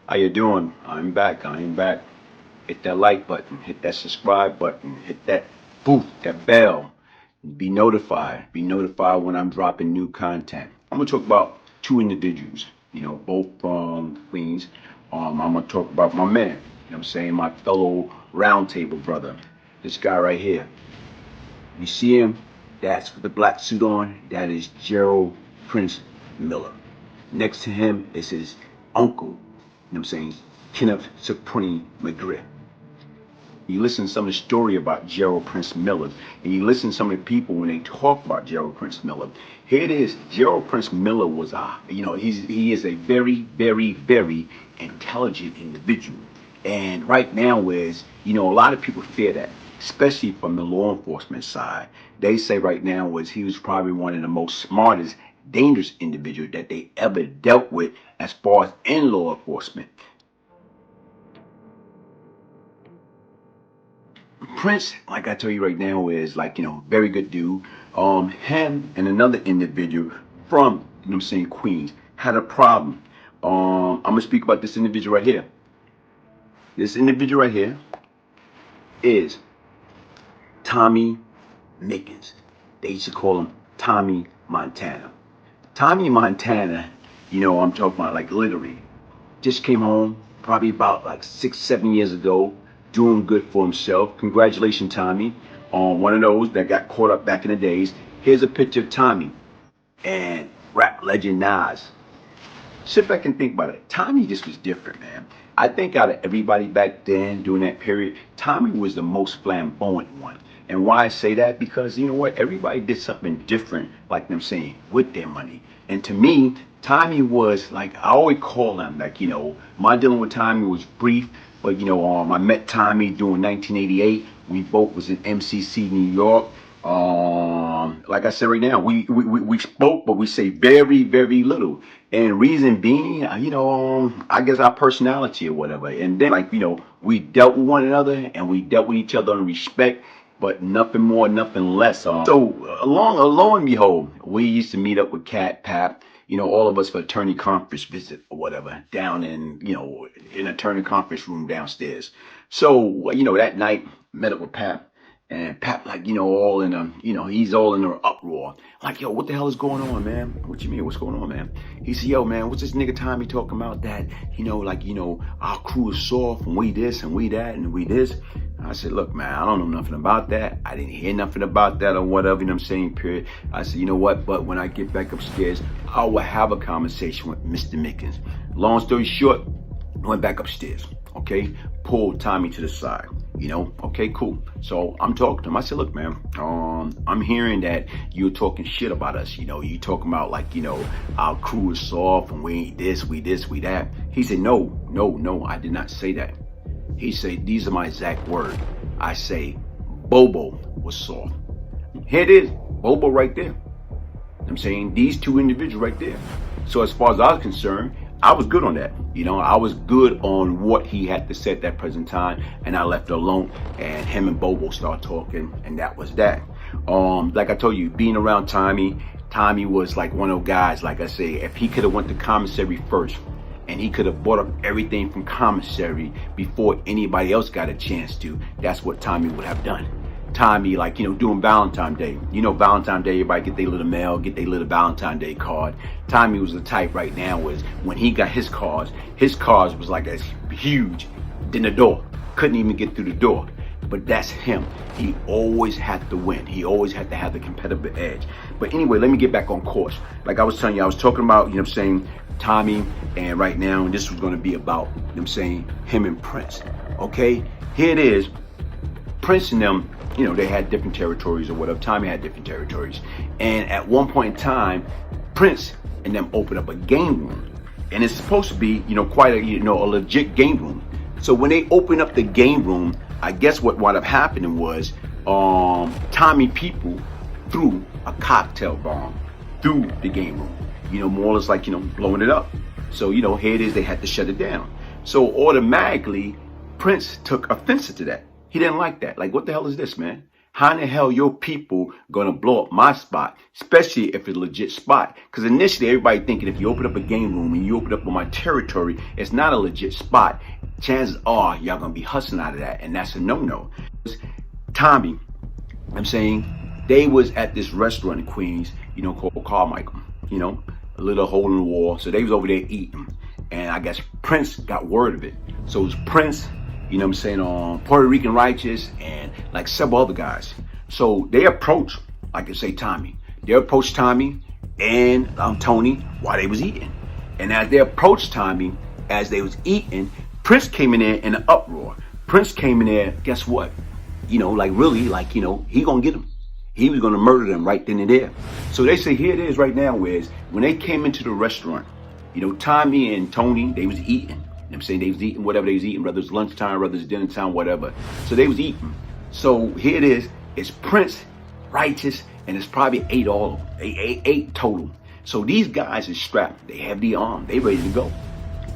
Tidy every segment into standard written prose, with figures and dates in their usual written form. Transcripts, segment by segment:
How you doing? I'm back. I am back. Hit that like button. Hit that subscribe button. Hit that that bell. Be notified. Be notified when I'm dropping new content. I'm gonna talk about two individuals. Both from Queens. I'm gonna talk about my man. I'm saying my fellow roundtable brother. This guy right here. You see him? That's with the black suit on. That is Gerald Prince Miller. Next to him is his uncle. I'm saying? Kenneth Supreme McGriff. You listen to some of the story about Gerald Prince Miller, and you listen to some of the people when they talk about Gerald Prince Miller. Here it is. Gerald Prince Miller was he is a very, very, very intelligent individual. And right now a lot of people fear that, especially from the law enforcement side. They say right now he was probably one of the most smartest, dangerous individuals that they ever dealt with as far as in law enforcement. Prince, like I tell you right now, is very good dude. Him and another individual from, Queens, had a problem. I'm gonna speak about this individual right here. This individual right here is Tommy Mickens. They used to call him Tommy Montana. Tommy Montana, I'm talking about literally, just came home probably about 6-7 years ago, doing good for himself. Congratulations, Tommy, on one of those that got caught up back in the days. Here's a picture of Tommy and rap legend Nas. Sit back and think about it. Tommy just was different, man. I think out of everybody back then during that period, Tommy was the most flamboyant one. And why I say that? Because everybody did something different, with their money. And to me, Tommy was I always call him, my dealing with Tommy was brief, but I met Tommy during 1988. We both was in MCC, New York. Like I said right now, we spoke, but we say very, very little. And reason being, I guess our personality or whatever. And then we dealt with one another and we dealt with each other in respect, but nothing more, nothing less. So lo and behold, we used to meet up with Cat Pap, all of us for attorney conference visit or whatever, down in, in attorney conference room downstairs. So, that night, met up with Pap. And Pap, all in a, he's all in an uproar. Yo, what the hell is going on, man? What you mean, what's going on, man? He said, yo, man, what's this nigga Tommy talking about that, our crew is soft and we this and we that and we this. I said, look, man, I don't know nothing about that. I didn't hear nothing about that or whatever, period. I said, you know what? But when I get back upstairs, I will have a conversation with Mr. Mickens. Long story short, I went back upstairs, okay? Pulled Tommy to the side, okay, cool. So I'm talking to him. I said, look, man, I'm hearing that you're talking shit about us. You talking about our crew is soft and we ain't this, we that. He said, no, I did not say that. He said, these are my exact words. I say, Bobo was soft. Here it is, Bobo right there. I'm saying these two individuals right there. So as far as I was concerned, I was good on that. I was good on what he had to say at that present time, and I left it alone. And him and Bobo started talking, and that was that. Like I told you, being around Tommy was one of those guys. Like I say, if he could have went to commissary first, and he could have bought up everything from commissary before anybody else got a chance to, that's what Tommy would have done. Tommy, doing Valentine's Day. Valentine's Day, everybody get their little mail, get their little Valentine's Day card. Tommy was the type right now was when he got his cars was as huge than the door. Couldn't even get through the door. But that's him. He always had to win. He always had to have the competitive edge. But anyway, let me get back on course. Like I was telling you, I was talking about, Tommy, and right now, and this was going to be about, him and Prince. Okay? Here it is. Prince and them, they had different territories or whatever. Tommy had different territories. And at one point in time, Prince and them opened up a game room. And it's supposed to be, quite a legit game room. So when they opened up the game room, I guess what wound up happening was Tommy people threw a cocktail bomb through the game room. More or less blowing it up. So, here it is, they had to shut it down. So automatically, Prince took offense to that. He didn't like that. What the hell is this, man? How in the hell your people gonna blow up my spot, especially if it's a legit spot? Because initially everybody thinking if you open up a game room and you open up on my territory, it's not a legit spot. Chances are y'all gonna be hustling out of that, and that's a no-no. Tommy, I'm saying, they was at this restaurant in Queens, you know, called Carmichael, you know, a little hole in the wall. So they was over there eating, and I guess Prince got word of it. So it was Prince, you know what I'm saying, Puerto Rican Righteous, and like several other guys. So they approached, like I say, Tommy. They approached Tommy and Tony while they was eating. And as they approached Tommy, as they was eating, Prince came in there in an uproar. Prince came in there, guess what? You know, like really, like, you know, he gonna get him. He was gonna murder them right then and there. So they say, here it is right now, is when they came into the restaurant, you know, Tommy and Tony, they was eating. I'm saying they was eating whatever they was eating, whether it's lunchtime, whether it's dinner time, whatever. So they was eating. So here it is. It's Prince, Righteous, and it's probably 8 all of them. Eight total. So these guys is strapped. They have the arm. They ready to go.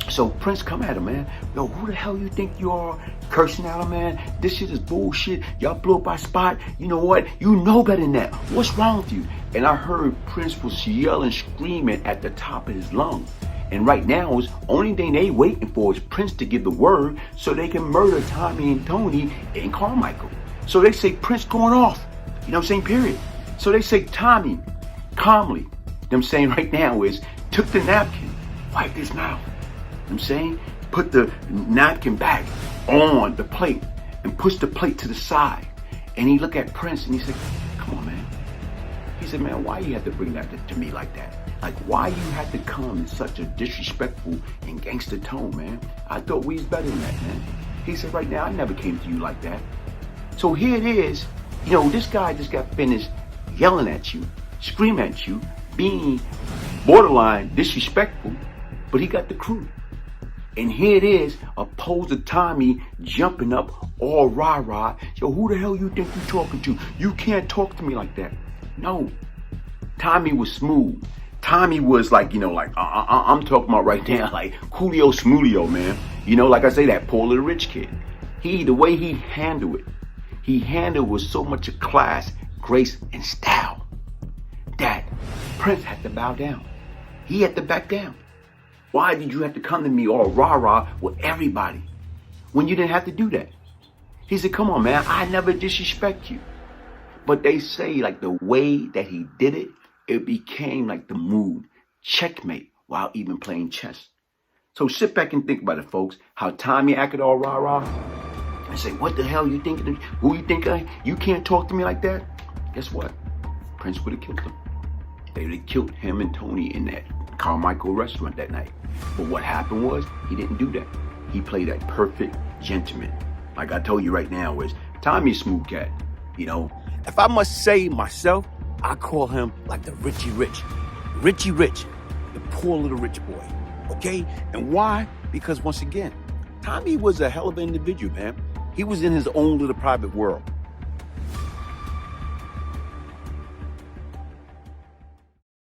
So Prince come at him, man. Yo, who the hell you think you are? Cursing at him, man. This shit is bullshit. Y'all blew up our spot. You know what? You know better than that. What's wrong with you? And I heard Prince was yelling, screaming at the top of his lungs. And right now, is only thing they waiting for is Prince to give the word so they can murder Tommy and Tony and Carmichael. So they say Prince going off. You know what I'm saying? Period. So they say Tommy, calmly, them saying right now is took the napkin, wiped his mouth. I'm saying, put the napkin back on the plate and push the plate to the side. And he looked at Prince and he said, come on, man. He said, man, why you have to bring that to me like that? Like, why you had to come in such a disrespectful and gangster tone, man? I thought we was better than that, man. He said, right now, I never came to you like that. So here it is. You know, this guy just got finished yelling at you, screaming at you, being borderline disrespectful, but he got the crew. And here it is, opposed to Tommy jumping up all rah-rah. Yo, who the hell you think you talking to? You can't talk to me like that. No. Tommy was smooth. Tommy was like, you know, like, I'm talking about right now, like Coolio Smoothio, man. You know, like I say, that poor little rich kid. The way he handled it with so much of class, grace, and style that Prince had to bow down. He had to back down. Why did you have to come to me all rah-rah with everybody when you didn't have to do that? He said, come on, man, I never disrespect you. But they say, like, the way that he did it, it became like the move, checkmate, while even playing chess. So sit back and think about it, folks, how Tommy acted all rah-rah and say, what the hell you thinking? Who you think you can't talk to me like that? Guess what? Prince would have killed him. They would have killed him and Tony in that Carmichael restaurant that night. But what happened was, he didn't do that. He played that perfect gentleman. Like I told you right now, is Tommy's smooth cat. You know, if I must say myself, I call him like the Richie Rich, the poor little rich boy. Okay? And why? Because once again, Tommy was a hell of an individual, man. He was in his own little private world.